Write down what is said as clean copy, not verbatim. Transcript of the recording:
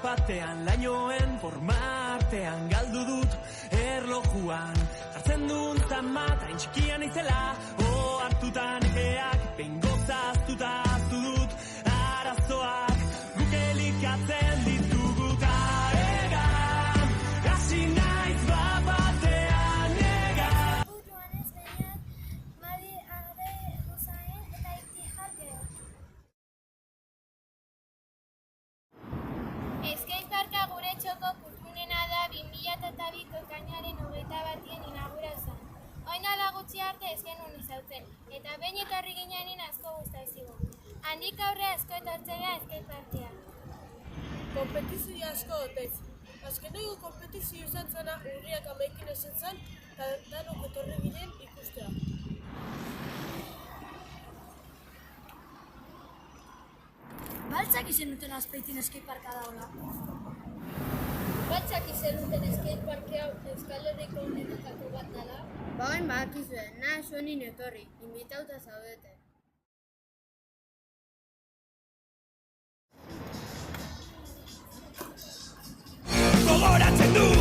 Batean lainoen formartean galdu dut erlojuan jartzen duen tamata intxikian izela hartutan ekeak bengozaztuta aztu dut arazoak guk elikatzen ditugu ta egan hasi naiz batean egan Buruan ez behian mali arde guzain eta iktijake. Skateparka gure txoko kulturena da 2002ko ekainaren 21 inauguratu zen. Orain dela gutxi arte ez genuen ezagutzen, eta behin etorri ginenin asko gustatu zigun. Handik aurrera asko etortzen gara skateparkera. Kompetizio asko otez. Azkeneko kompetizio izan zena urriak 11 esan zen, eta danok etorri ginen ikustea. Baltzak izen duten Azpeitin skateparka dagoela. Batzak izan duten skateparke hau Euskal Herriko honetako bat dela. Bagoen badakizue, nahi zuenin etorri, inbitauta zaudete. gogoratzen du